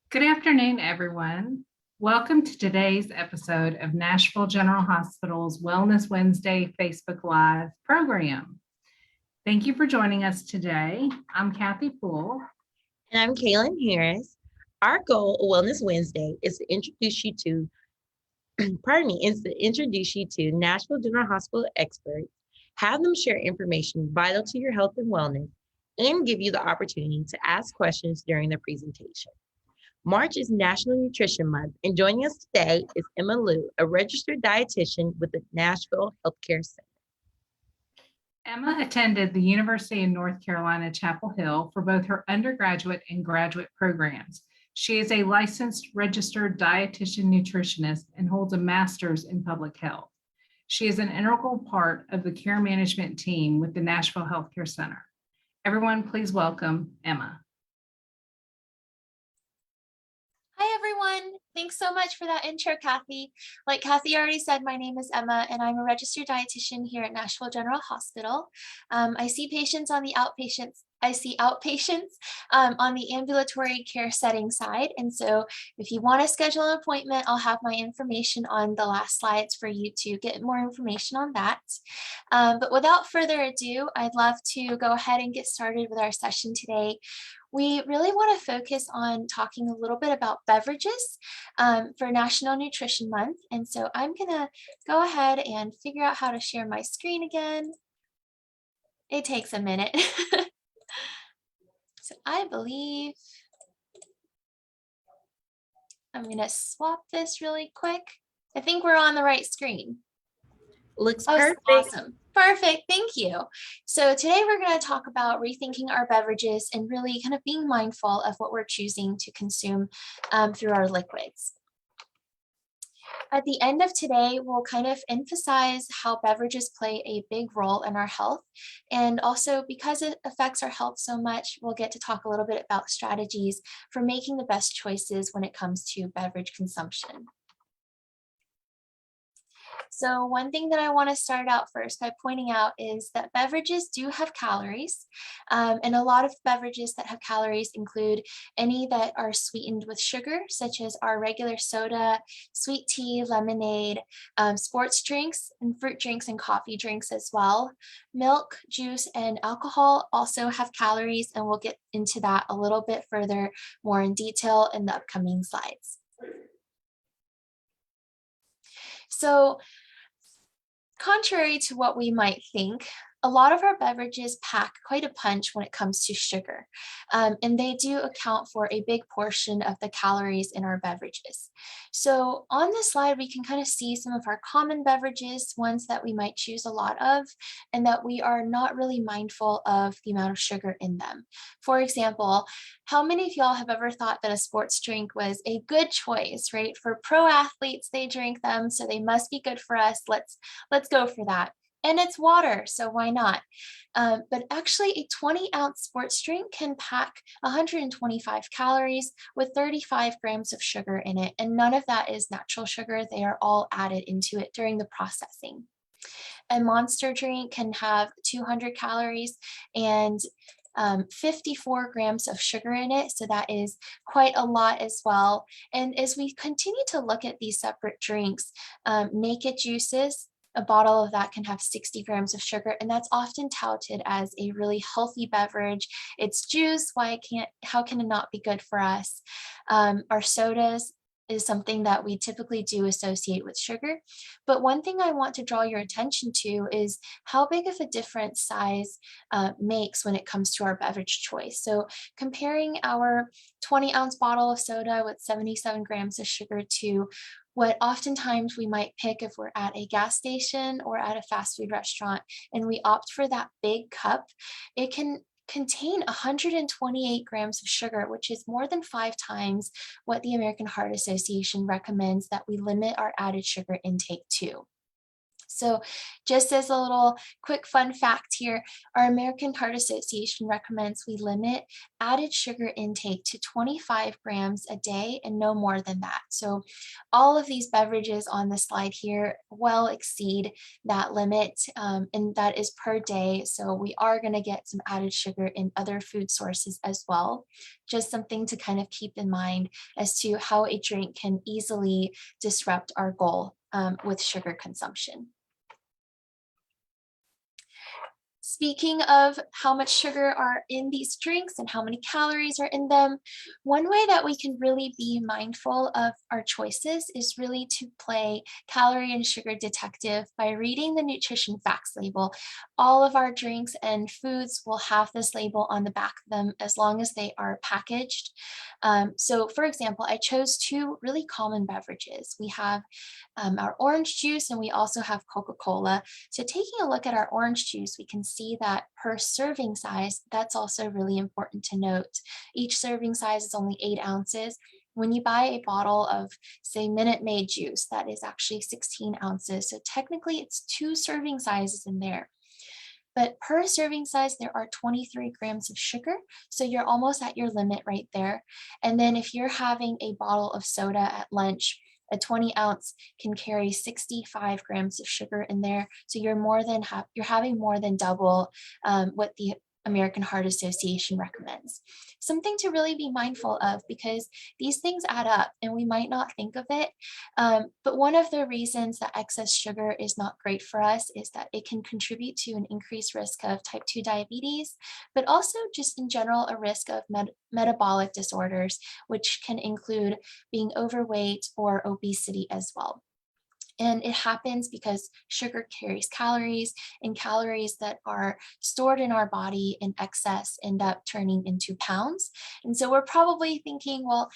Good afternoon, everyone. Welcome to today's episode of Nashville General Hospital's Wellness Wednesday Facebook Live program. Thank you for joining us today. I'm Kathy Poole. And I'm Kaylin Harris. Our goal of Wellness Wednesday is to introduce you to, Nashville General Hospital experts, have them share information vital to your health and wellness, and give you the opportunity to ask questions during the presentation. March is National Nutrition Month, and joining us today is Emma Liu, a registered dietitian with the Nashville Healthcare Center. Emma attended the University of North Carolina, Chapel Hill for both her undergraduate and graduate programs. She is a licensed registered dietitian nutritionist and holds a master's in public health. She is an integral part of the care management team with the Nashville Healthcare Center. Everyone, please welcome Emma. Hi, everyone. Thanks so much for that intro, Kathy. Like Kathy already said, my name is Emma, and I'm a registered dietitian here at Nashville General Hospital. I see patients on the outpatients. I see outpatients on the ambulatory care setting side. And so if you want to schedule an appointment, I'll have my information on the last slides for you to get more information on that. But without further ado, I'd love to go ahead and get started with our session today. We really want to focus on talking a little bit about beverages for National Nutrition Month. And so I'm going to go ahead and figure out how to share my screen again. It takes a minute. So I believe I'm going to swap this really quick. I think we're on the right screen. Looks perfect. Awesome. Perfect. Thank you. So today we're going to talk about rethinking our beverages and really kind of being mindful of what we're choosing to consume through our liquids. At the end of today, we'll kind of emphasize how beverages play a big role in our health. And also because it affects our health so much, we'll get to talk a little bit about strategies for making the best choices when it comes to beverage consumption. So one thing that I want to start out first by pointing out is that beverages do have calories, and a lot of beverages that have calories include any that are sweetened with sugar, such as our regular soda, sweet tea, lemonade, sports drinks, and fruit drinks and coffee drinks as well. Milk, juice, and alcohol also have calories, and we'll get into that a little bit further, more in detail in the upcoming slides. So, contrary to what we might think, a lot of our beverages pack quite a punch when it comes to sugar, and they do account for a big portion of the calories in our beverages. So on this slide, we can kind of see some of our common beverages, ones that we might choose a lot of, and that we are not really mindful of the amount of sugar in them. For example, how many of y'all have ever thought that a sports drink was a good choice, right? For pro athletes, they drink them, so they must be good for us. Let's go for that. And it's water, so why not? But actually a 20-ounce sports drink can pack 125 calories with 35 grams of sugar in it. And none of that is natural sugar. They are all added into it during the processing. A Monster drink can have 200 calories and 54 grams of sugar in it. So that is quite a lot as well. And as we continue to look at these separate drinks, naked juices, a bottle of that can have 60 grams of sugar, and that's often touted as a really healthy beverage. It's juice, how can it not be good for us? Our sodas is something that we typically do associate with sugar. But one thing I want to draw your attention to is how big of a difference size makes when it comes to our beverage choice. So comparing our 20-ounce bottle of soda with 77 grams of sugar to what oftentimes we might pick if we're at a gas station or at a fast food restaurant and we opt for that big cup, it can contain 128 grams of sugar, which is more than 5 times what the American Heart Association recommends that we limit our added sugar intake to. So just as a little quick fun fact here, our American Heart Association recommends we limit added sugar intake to 25 grams a day and no more than that. So all of these beverages on the slide here well exceed that limit, and that is per day. So we are going to get some added sugar in other food sources as well. Just something to kind of keep in mind as to how a drink can easily disrupt our goal with sugar consumption. Speaking of how much sugar are in these drinks and how many calories are in them, one way that we can really be mindful of our choices is really to play calorie and sugar detective by reading the nutrition facts label. All of our drinks and foods will have this label on the back of them as long as they are packaged. So for example, I chose two really common beverages. We have our orange juice and we also have Coca-Cola. So taking a look at our orange juice, we can see that per serving size, that's also really important to note. Each serving size is only 8 ounces. When you buy a bottle of, say, Minute Maid juice, that is actually 16 ounces. So technically it's 2 serving sizes in there. But per serving size, there are 23 grams of sugar. So you're almost at your limit right there. And then if you're having a bottle of soda at lunch, a 20 ounce can carry 65 grams of sugar in there. So you're you're having more than double what the American Heart Association recommends. Something to really be mindful of because these things add up and we might not think of it. But one of the reasons that excess sugar is not great for us is that it can contribute to an increased risk of type 2 diabetes, but also just in general a risk of metabolic disorders, which can include being overweight or obesity as well. And it happens because sugar carries calories, and calories that are stored in our body in excess end up turning into pounds. And so we're probably thinking, well,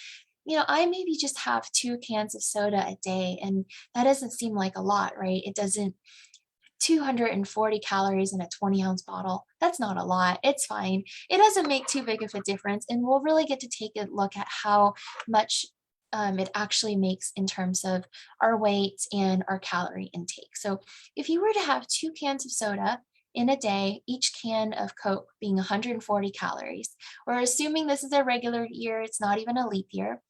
I maybe just have 2 cans of soda a day, and that doesn't seem like a lot, right? It doesn't. 240 calories in a 20-ounce bottle. That's not a lot. It's fine. It doesn't make too big of a difference. And we'll really get to take a look at how much it actually makes in terms of our weight and our calorie intake. So if you were to have 2 cans of soda in a day, each can of Coke being 140 calories, we're assuming this is a regular year, it's not even a leap year.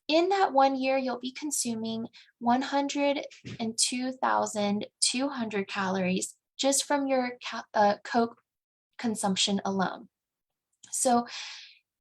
In that 1 year, you'll be consuming 102,200 calories just from your Coke consumption alone. So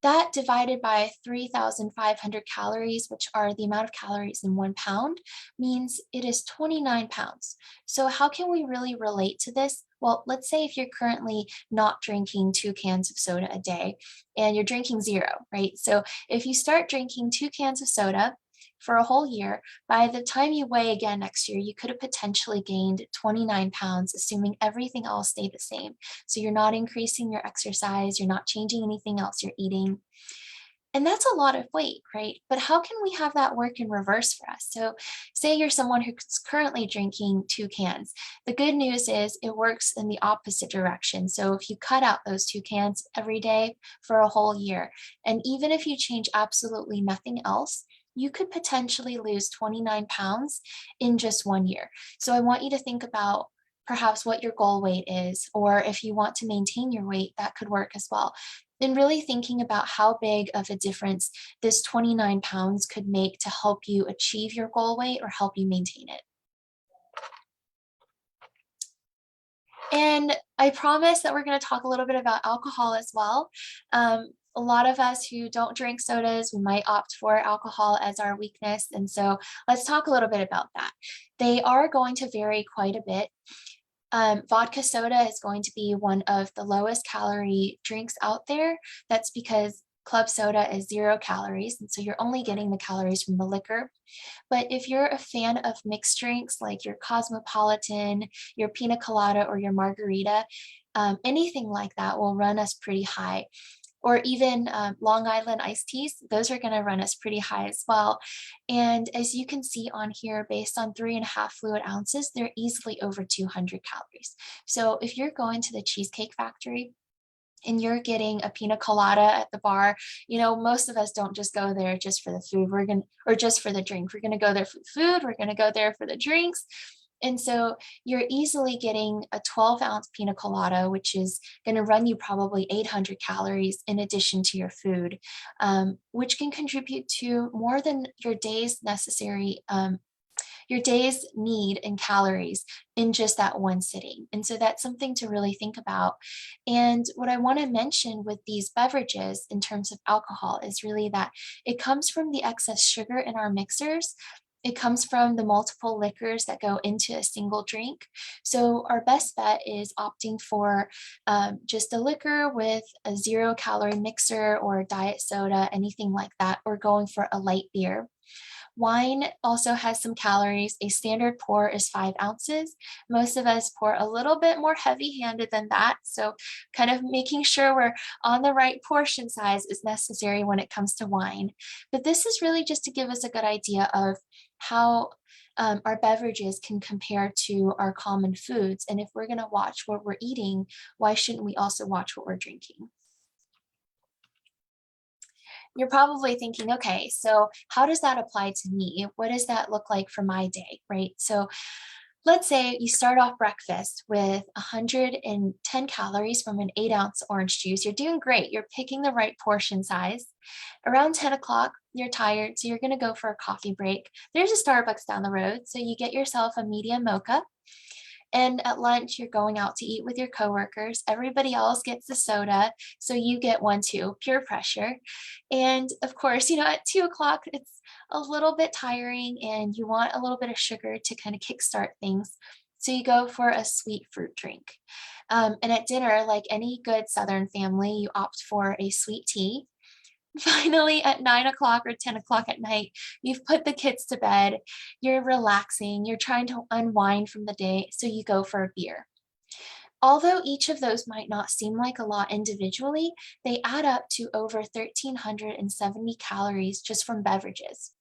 that divided by 3,500 calories, which are the amount of calories in 1 pound, means it is 29 pounds. So how can we really relate to this? Well, let's say if you're currently not drinking 2 cans of soda a day and you're drinking 0, right? So if you start drinking 2 cans of soda for a whole year, by the time you weigh again next year, you could have potentially gained 29 pounds, assuming everything else stayed the same. So you're not increasing your exercise, you're not changing anything else you're eating. And that's a lot of weight, right? But how can we have that work in reverse for us? So say you're someone who's currently drinking 2 cans. The good news is it works in the opposite direction. So if you cut out those 2 cans every day for a whole year, and even if you change absolutely nothing else, you could potentially lose 29 pounds in just 1 year. So I want you to think about perhaps what your goal weight is, or if you want to maintain your weight, that could work as well. And really thinking about how big of a difference this 29 pounds could make to help you achieve your goal weight or help you maintain it. And I promise that we're going to talk a little bit about alcohol as well. A lot of us who don't drink sodas, we might opt for alcohol as our weakness. And so let's talk a little bit about that. They are going to vary quite a bit. Vodka soda is going to be one of the lowest calorie drinks out there. That's because club soda is 0 calories, and so you're only getting the calories from the liquor. But if you're a fan of mixed drinks like your Cosmopolitan, your Pina Colada, or your Margarita, anything like that will run us pretty high. Or even Long Island iced teas, those are going to run us pretty high as well. And as you can see on here, based on 3.5 fluid ounces, they're easily over 200 calories. So if you're going to the Cheesecake Factory and you're getting a pina colada at the bar, most of us don't just go there just for the food, or just for the drink. We're going to go there for the food, we're going to go there for the drinks. And so you're easily getting a 12-ounce pina colada, which is going to run you probably 800 calories in addition to your food, which can contribute to more than your day's necessary your day's need in calories in just that one sitting. And so that's something to really think about. And what I want to mention with these beverages in terms of alcohol is really that it comes from the excess sugar in our mixers. It comes from the multiple liquors that go into a single drink. So our best bet is opting for just a liquor with a 0-calorie mixer or diet soda, anything like that, or going for a light beer. Wine also has some calories. A standard pour is 5 ounces. Most of us pour a little bit more heavy-handed than that. So kind of making sure we're on the right portion size is necessary when it comes to wine. But this is really just to give us a good idea of how our beverages can compare to our common foods. And if we're going to watch what we're eating, why shouldn't we also watch what we're drinking? You're probably thinking, okay, so how does that apply to me? What does that look like for my day, right? So let's say you start off breakfast with 110 calories from an 8-ounce orange juice. You're doing great. You're picking the right portion size. Around 10 o'clock, you're tired, so you're going to go for a coffee break. There's a Starbucks down the road, so you get yourself a medium mocha. And at lunch, you're going out to eat with your coworkers. Everybody else gets the soda, so you get one too, peer pressure. And of course, at 2 o'clock, it's a little bit tiring and you want a little bit of sugar to kind of kickstart things. So you go for a sweet fruit drink. And at dinner, like any good Southern family, you opt for a sweet tea. Finally, at 9 o'clock or 10 o'clock at night, you've put the kids to bed, you're relaxing, you're trying to unwind from the day, so you go for a beer. Although each of those might not seem like a lot individually, they add up to over 1,370 calories just from beverages.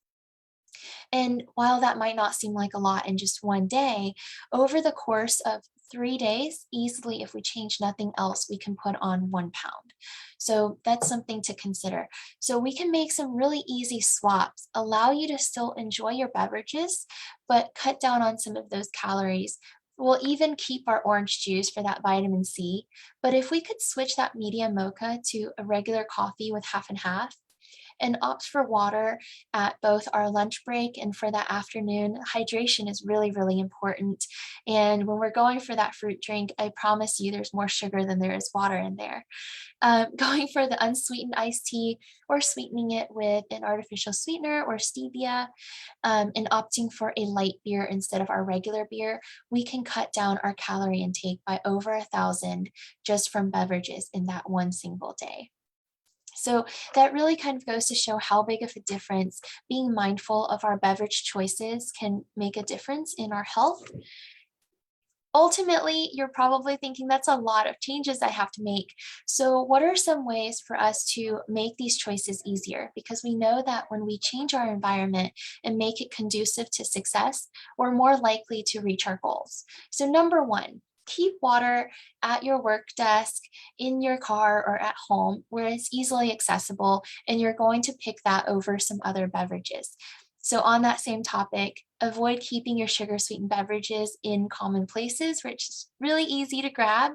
And while that might not seem like a lot in just one day, over the course of 3 days, easily, if we change nothing else, we can put on 1 pound. So that's something to consider. So we can make some really easy swaps, allow you to still enjoy your beverages, but cut down on some of those calories. We'll even keep our orange juice for that vitamin C. But if we could switch that medium mocha to a regular coffee with half and half, and opt for water at both our lunch break and for that afternoon. Hydration is really, really important. And when we're going for that fruit drink, I promise you there's more sugar than there is water in there. Going for the unsweetened iced tea or sweetening it with an artificial sweetener or stevia, and opting for a light beer instead of our regular beer, we can cut down our calorie intake by over 1,000 just from beverages in that one single day. So that really kind of goes to show how big of a difference being mindful of our beverage choices can make a difference in our health. Ultimately, you're probably thinking that's a lot of changes I have to make. So what are some ways for us to make these choices easier? Because we know that when we change our environment and make it conducive to success, we're more likely to reach our goals. So number one, keep water at your work desk, in your car, or at home where it's easily accessible, and you're going to pick that over some other beverages. So on that same topic, avoid keeping your sugar sweetened beverages in common places where it's really easy to grab.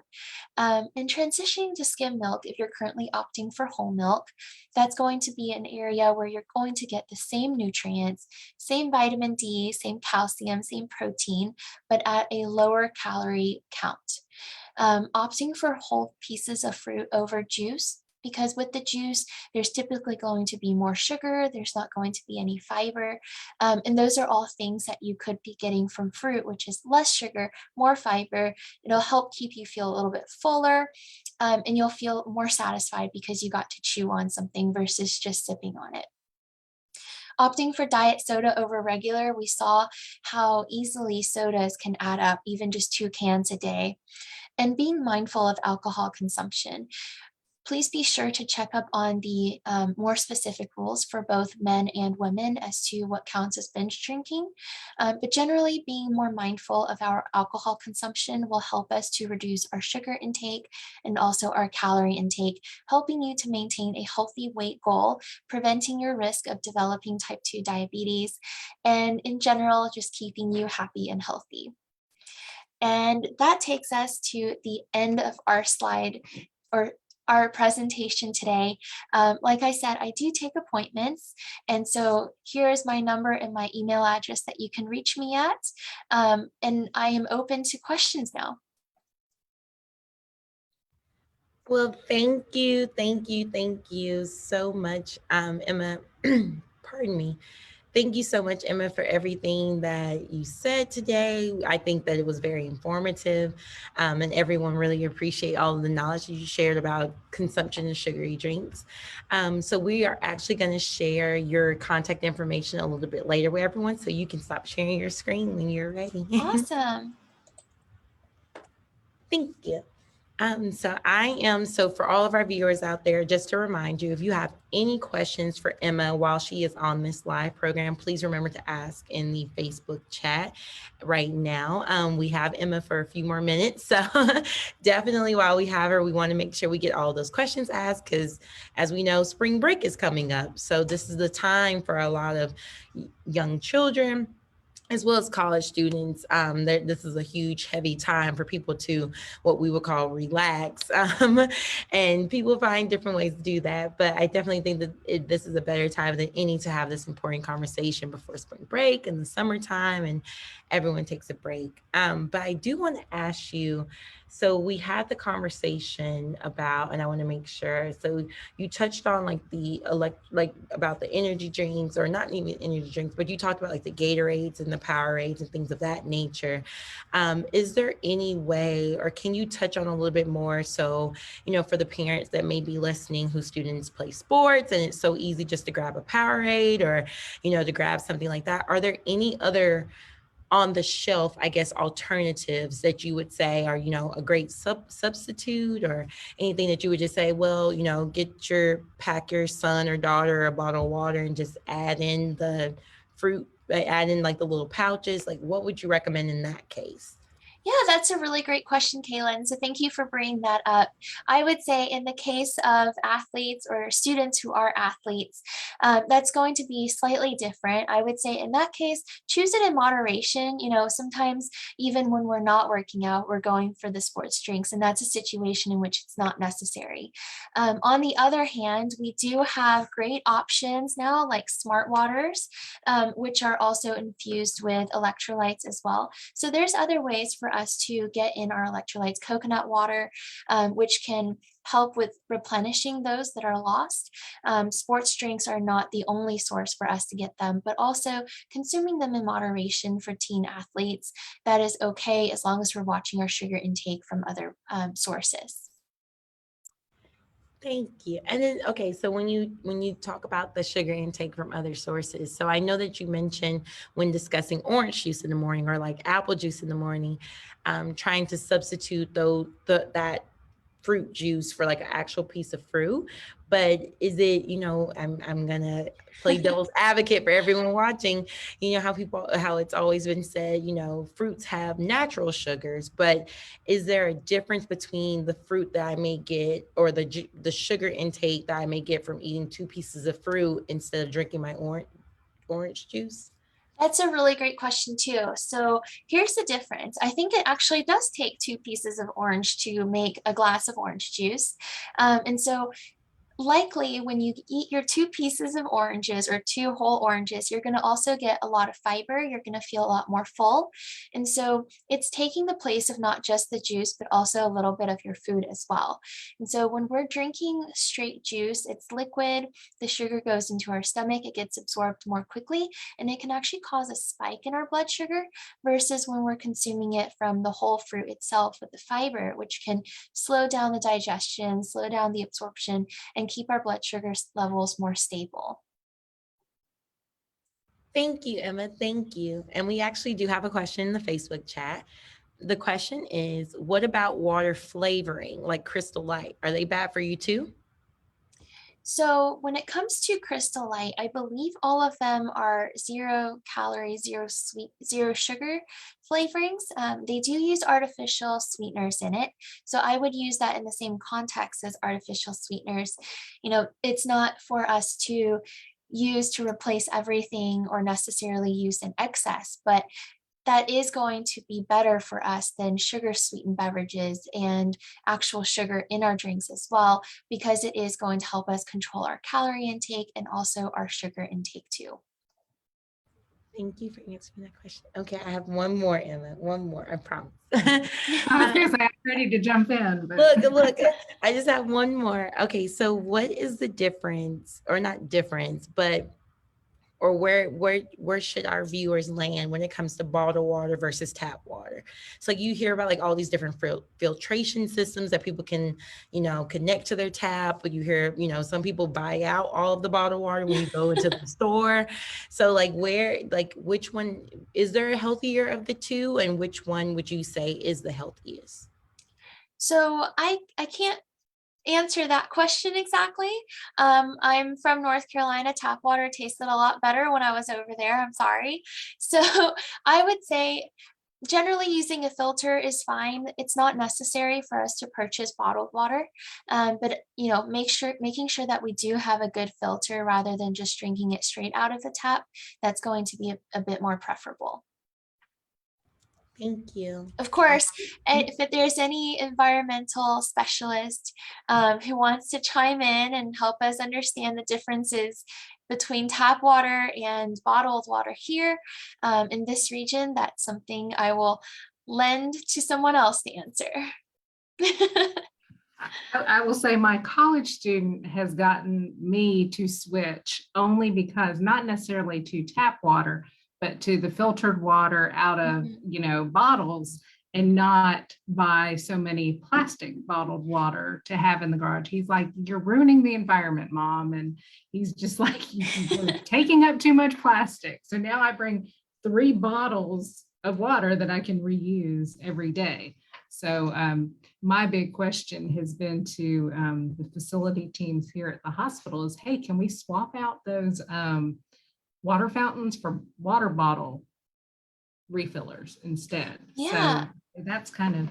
And transitioning to skim milk, if you're currently opting for whole milk, that's going to be an area where you're going to get the same nutrients, same vitamin D, same calcium, same protein, but at a lower calorie count. Opting for whole pieces of fruit over juice, because with the juice, there's typically going to be more sugar, there's not going to be any fiber, and those are all things that you could be getting from fruit, which is less sugar, more fiber. It'll help keep you feel a little bit fuller, and you'll feel more satisfied because you got to chew on something versus just sipping on it. Opting for diet soda over regular, we saw how easily sodas can add up, even just 2 cans a day. And being mindful of alcohol consumption. Please be sure to check up on the more specific rules for both men and women as to what counts as binge drinking. But generally, being more mindful of our alcohol consumption will help us to reduce our sugar intake and also our calorie intake, helping you to maintain a healthy weight goal, preventing your risk of developing type 2 diabetes, and in general, just keeping you happy and healthy. And that takes us to the end of our slide or our presentation today. Like I said, I do take appointments. And so here's my number and my email address that you can reach me at. And I am open to questions now. Well, thank you so much, Emma. Pardon me. Thank you so much, Emma, for everything that you said today. I think that it was very informative, and everyone really appreciate all of the knowledge that you shared about consumption of sugary drinks. So we are actually going to share your contact information a little bit later with everyone, so you can stop sharing your screen when you're ready. Awesome. Thank you. So for all of our viewers out there, just to remind you, if you have any questions for Emma while she is on this live program, please remember to ask in the Facebook chat right now. We have Emma for a few more minutes. So definitely while we have her, we want to make sure we get all those questions asked, because as we know, spring break is coming up. So this is the time for a lot of young children, as well as college students. This is a huge, heavy time for people to what we would call relax. And people find different ways to do that. But I definitely think that this is a better time than any to have this important conversation before spring break and the summertime and everyone takes a break. But I do want to ask you, so we had the conversation about, and I want to make sure, so you touched on like about the energy drinks, or not even energy drinks, but you talked about like the Gatorades and the Powerades and things of that nature. Is there any way, or can you touch on a little bit more? So, for the parents that may be listening whose students play sports and it's so easy just to grab a Powerade or, to grab something like that. Are there any other on the shelf, I guess, alternatives that you would say are, a great substitute, or anything that you would just say, well, pack your son or daughter a bottle of water and just add in the fruit, add in like the little pouches? Like, what would you recommend in that case? Yeah, that's a really great question, Kaylin. So thank you for bringing that up. I would say in the case of athletes or students who are athletes, that's going to be slightly different. I would say in that case, choose it in moderation. Sometimes even when we're not working out, we're going for the sports drinks, and that's a situation in which it's not necessary. On the other hand, we do have great options now, like smart waters, which are also infused with electrolytes as well. So there's other ways for us to get in our electrolytes. Coconut water, which can help with replenishing those that are lost. Sports drinks are not the only source for us to get them, but also consuming them in moderation for teen athletes. That is okay as long as we're watching our sugar intake from other sources. Thank you. And then, okay, so when you talk about the sugar intake from other sources, so I know that you mentioned when discussing orange juice in the morning or like apple juice in the morning, trying to substitute that fruit juice for like an actual piece of fruit. But is it, I'm gonna play devil's advocate for everyone watching, how it's always been said, fruits have natural sugars, but is there a difference between the fruit that I may get, or the sugar intake that I may get from eating 2 pieces of fruit instead of drinking my orange juice? That's a really great question too. So here's the difference. I think it actually does take 2 pieces of orange to make a glass of orange juice. And so likely when you eat your 2 pieces of oranges or 2 whole oranges, you're going to also get a lot of fiber. You're going to feel a lot more full. And so it's taking the place of not just the juice, but also a little bit of your food as well. And so when we're drinking straight juice, it's liquid, the sugar goes into our stomach, it gets absorbed more quickly, and it can actually cause a spike in our blood sugar versus when we're consuming it from the whole fruit itself with the fiber, which can slow down the digestion, slow down the absorption, and keep our blood sugar levels more stable. Thank you, Emma. Thank you. And we actually do have a question in the Facebook chat. The question is, what about water flavoring like Crystal Light? Are they bad for you too? So when it comes to Crystal Light, I believe all of them are 0 calorie, zero sweet, zero sugar flavorings. They do use artificial sweeteners in it. So I would use that in the same context as artificial sweeteners. It's not for us to use to replace everything or necessarily use in excess, but that is going to be better for us than sugar sweetened beverages and actual sugar in our drinks as well, because it is going to help us control our calorie intake and also our sugar intake too. Thank you for answering that question. Okay, I have one more, Emma. One more, I promise. I was going to say, I'm ready to jump in. But. Look, I just have one more. Okay, so what is the difference, or not difference, but or where should our viewers land when it comes to bottled water versus tap water? So like you hear about like all these different filtration systems that people can, connect to their tap, but you hear, some people buy out all of the bottled water when you go into the store. So like which one, is there a healthier of the two, and which one would you say is the healthiest? So I can't answer that question exactly. I'm from North Carolina. Tap water tasted a lot better when I was over there. I'm sorry. So I would say generally using a filter is fine. It's not necessary for us to purchase bottled water, but making sure that we do have a good filter rather than just drinking it straight out of the tap. That's going to be a bit more preferable. Thank you. Of course, if there's any environmental specialist who wants to chime in and help us understand the differences between tap water and bottled water here in this region, that's something I will lend to someone else to answer. I will say my college student has gotten me to switch only because, not necessarily to tap water, but to the filtered water out of, bottles, and not buy so many plastic bottled water to have in the garage. He's like, "You're ruining the environment, Mom." And he's just like, "You're taking up too much plastic." So now I bring 3 bottles of water that I can reuse every day. So my big question has been to the facility teams here at the hospital is, hey, can we swap out those water fountains for water bottle refillers instead? Yeah. So that's kind of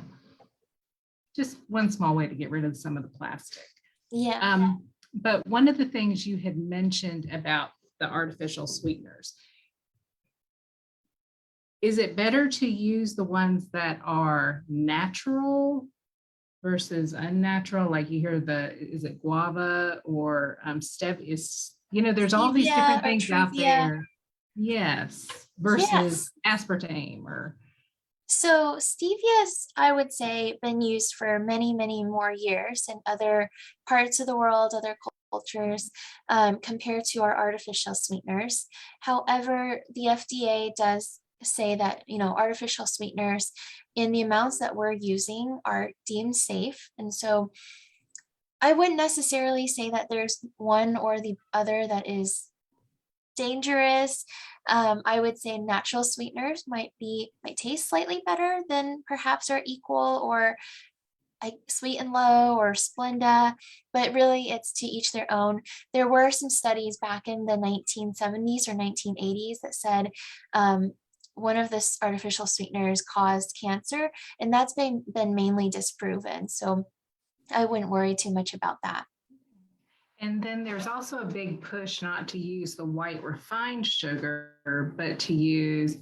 just one small way to get rid of some of the plastic. Yeah. But one of the things you had mentioned about the artificial sweeteners, is it better to use the ones that are natural versus unnatural? Like you hear is it guava or stevia? There's all these Stevia different or things out Truvia. there. Yes. Versus aspartame or. So stevia's, I would say, been used for many, many more years in other parts of the world, other cultures, compared to our artificial sweeteners. However, the FDA does say that, artificial sweeteners in the amounts that we're using are deemed safe. And so I wouldn't necessarily say that there's one or the other that is dangerous. I would say natural sweeteners might taste slightly better than perhaps our equal or like Sweet and Low or Splenda, but really it's to each their own. There were some studies back in the 1970s or 1980s that said one of the artificial sweeteners caused cancer, and that's been mainly disproven. So I wouldn't worry too much about that. And then there's also a big push not to use the white refined sugar, but to use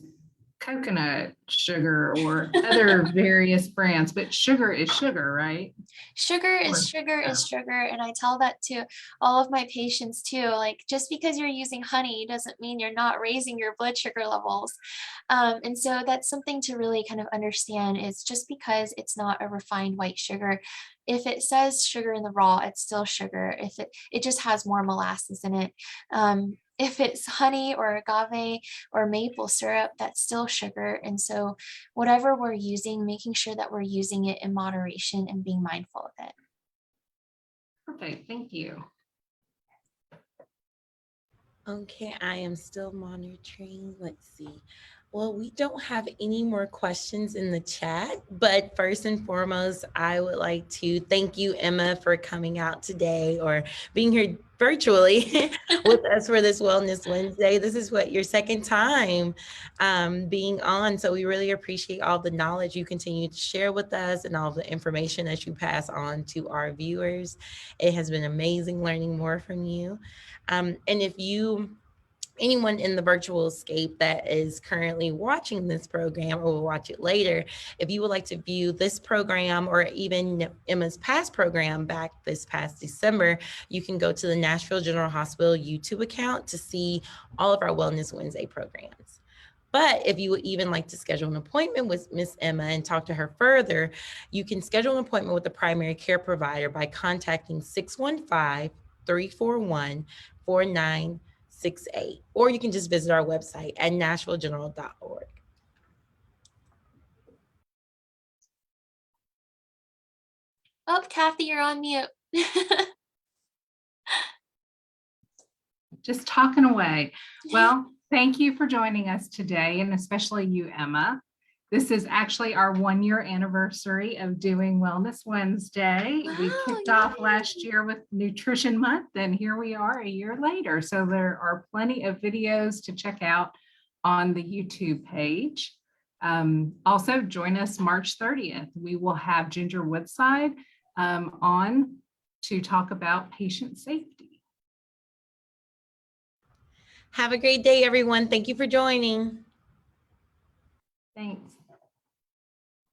coconut sugar or other various brands. But sugar is sugar, right? Sugar is sugar is sugar. And I tell that to all of my patients too. Like, just because you're using honey doesn't mean you're not raising your blood sugar levels. And so that's something to really kind of understand, is just because it's not a refined white sugar, if it says sugar in the raw, it's still sugar. If it just has more molasses in it. If it's honey or agave or maple syrup, that's still sugar. And so whatever we're using, making sure that we're using it in moderation and being mindful of it. Perfect. Thank you. Okay, I am still monitoring. Let's see. Well, we don't have any more questions in the chat, but first and foremost, I would like to thank you, Emma, for coming out today or being here virtually with us for this Wellness Wednesday. This is your second time being on, so we really appreciate all the knowledge you continue to share with us and all the information that you pass on to our viewers. It has been amazing learning more from you. And if you anyone in the virtual escape that is currently watching this program or will watch it later, if you would like to view this program or even Emma's past program back this past December, you can go to the Nashville General Hospital YouTube account to see all of our Wellness Wednesday programs. But if you would even like to schedule an appointment with Miss Emma and talk to her further, you can schedule an appointment with a primary care provider by contacting 615-341-4968, or you can just visit our website at nashvillegeneral.org. Oh, Kathy, you're on mute. Just talking away. Well, thank you for joining us today, and especially you, Emma. This is actually our 1-year anniversary of doing Wellness Wednesday. We Wow, kicked off yay. last year with Nutrition Month, and here we are a year later. So there are plenty of videos to check out on the YouTube page. Also, join us March 30th. We will have Ginger Woodside on to talk about patient safety. Have a great day, everyone. Thank you for joining. Thanks.